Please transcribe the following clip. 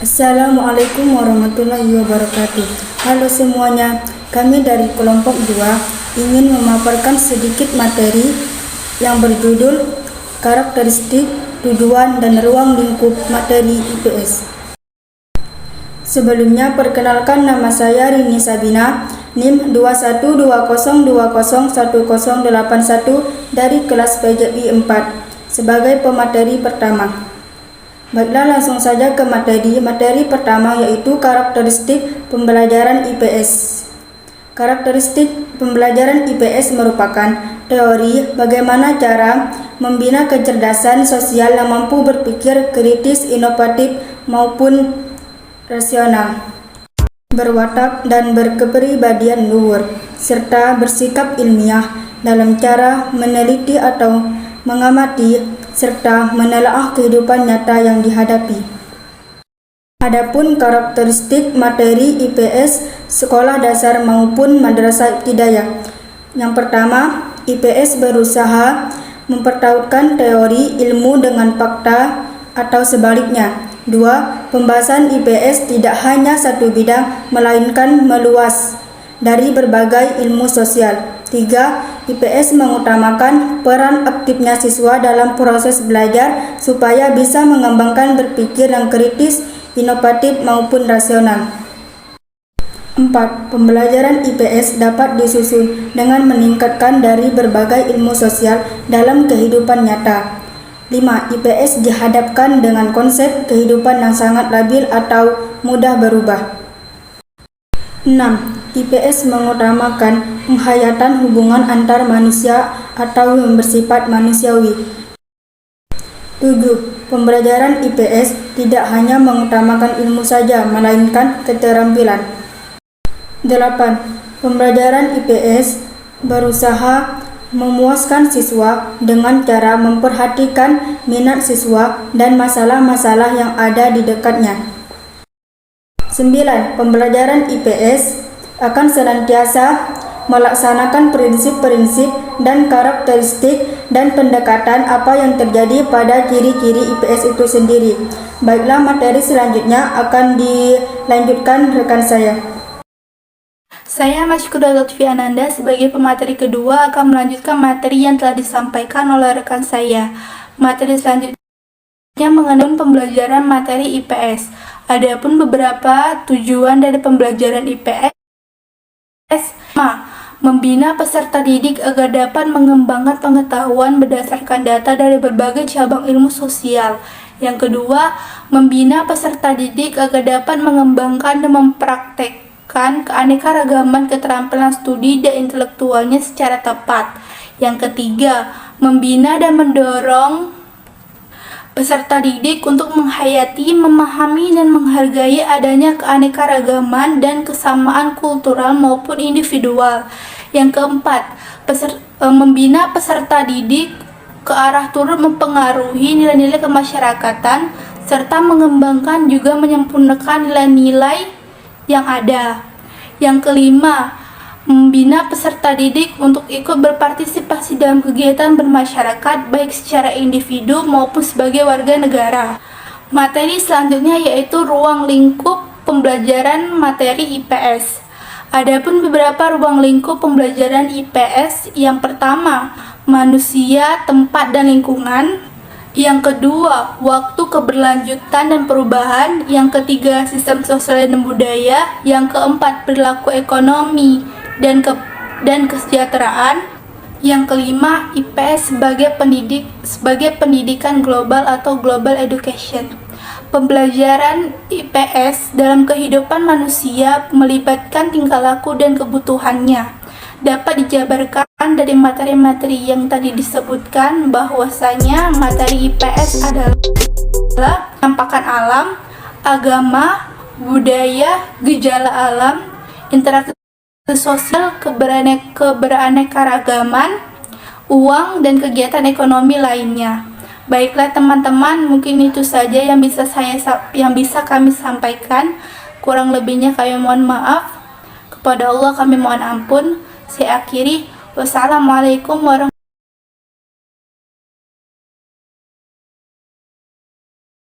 Assalamualaikum warahmatullahi wabarakatuh. Halo semuanya, kami dari kelompok 2 ingin memaparkan sedikit materi yang berjudul karakteristik, tujuan, dan ruang lingkup materi IPS. Sebelumnya, perkenalkan, nama saya Rini Sabina, NIM 2120201081 dari kelas PJI 4 sebagai pemateri pertama. Baiklah, langsung saja ke materi. Materi pertama yaitu karakteristik pembelajaran IPS. Karakteristik pembelajaran IPS merupakan teori bagaimana cara membina kecerdasan sosial yang mampu berpikir kritis, inovatif, maupun rasional, berwatak dan berkepribadian luhur, serta bersikap ilmiah dalam cara meneliti atau mengamati serta menelaah kehidupan nyata yang dihadapi. Adapun karakteristik materi IPS sekolah dasar maupun madrasah ibtidaiyah. Yang pertama, IPS berusaha mempertautkan teori ilmu dengan fakta atau sebaliknya. 2. Pembahasan IPS tidak hanya satu bidang, melainkan meluas dari berbagai ilmu sosial. 3. IPS mengutamakan peran aktifnya siswa dalam proses belajar supaya bisa mengembangkan berpikir yang kritis, inovatif, maupun rasional. 4. Pembelajaran IPS dapat disusun dengan meningkatkan dari berbagai ilmu sosial dalam kehidupan nyata. 5. IPS dihadapkan dengan konsep kehidupan yang sangat labil atau mudah berubah. 6. IPS mengutamakan penghayatan hubungan antar manusia atau yang bersifat manusiawi. 7. Pembelajaran IPS tidak hanya mengutamakan ilmu saja, melainkan keterampilan. 8. Pembelajaran IPS berusaha memuaskan siswa dengan cara memperhatikan minat siswa dan masalah-masalah yang ada di dekatnya. 9. Pembelajaran IPS akan senantiasa melaksanakan prinsip-prinsip dan karakteristik dan pendekatan apa yang terjadi pada ciri-ciri IPS itu sendiri. Baiklah, materi selanjutnya akan dilanjutkan rekan saya. Saya Masykuda Lutfi Ananda sebagai pemateri kedua akan melanjutkan materi yang telah disampaikan oleh rekan saya. Materi selanjutnya mengenai pembelajaran materi IPS. Adapun beberapa tujuan dari pembelajaran IPS: membina peserta didik agar dapat mengembangkan pengetahuan berdasarkan data dari berbagai cabang ilmu sosial. Yang kedua, membina peserta didik agar dapat mengembangkan dan mempraktekkan keanekaragaman keterampilan studi dan intelektualnya secara tepat. Yang ketiga, membina dan mendorong peserta didik untuk menghayati, memahami, dan menghargai adanya keanekaragaman dan kesamaan kultural maupun individual. Yang keempat, membina peserta didik ke arah turut mempengaruhi nilai-nilai kemasyarakatan serta mengembangkan juga menyempurnakan nilai-nilai yang ada. Yang kelima, membina peserta didik untuk ikut berpartisipasi dalam kegiatan bermasyarakat baik secara individu maupun sebagai warga negara. Materi selanjutnya yaitu ruang lingkup pembelajaran materi IPS. Adapun beberapa ruang lingkup pembelajaran IPS: yang pertama, manusia, tempat, dan lingkungan. Yang kedua, waktu, keberlanjutan, dan perubahan. Yang ketiga, sistem sosial dan budaya. Yang keempat, perilaku ekonomi dan kesejahteraan. Yang kelima, IPS sebagai pendidikan global atau global education. Pembelajaran IPS dalam kehidupan manusia melibatkan tingkah laku dan kebutuhannya. Dapat dijabarkan dari materi-materi yang tadi disebutkan bahwasanya materi IPS adalah penampakan alam, agama, budaya, gejala alam, interaksi sosial, keberaneka-ragaman, uang, dan kegiatan ekonomi lainnya. Baiklah teman-teman, mungkin itu saja yang bisa kami sampaikan. Kurang lebihnya kami mohon maaf. Kepada Allah kami mohon ampun. Saya akhiri. Wassalamualaikum warahmatullahi wabarakatuh.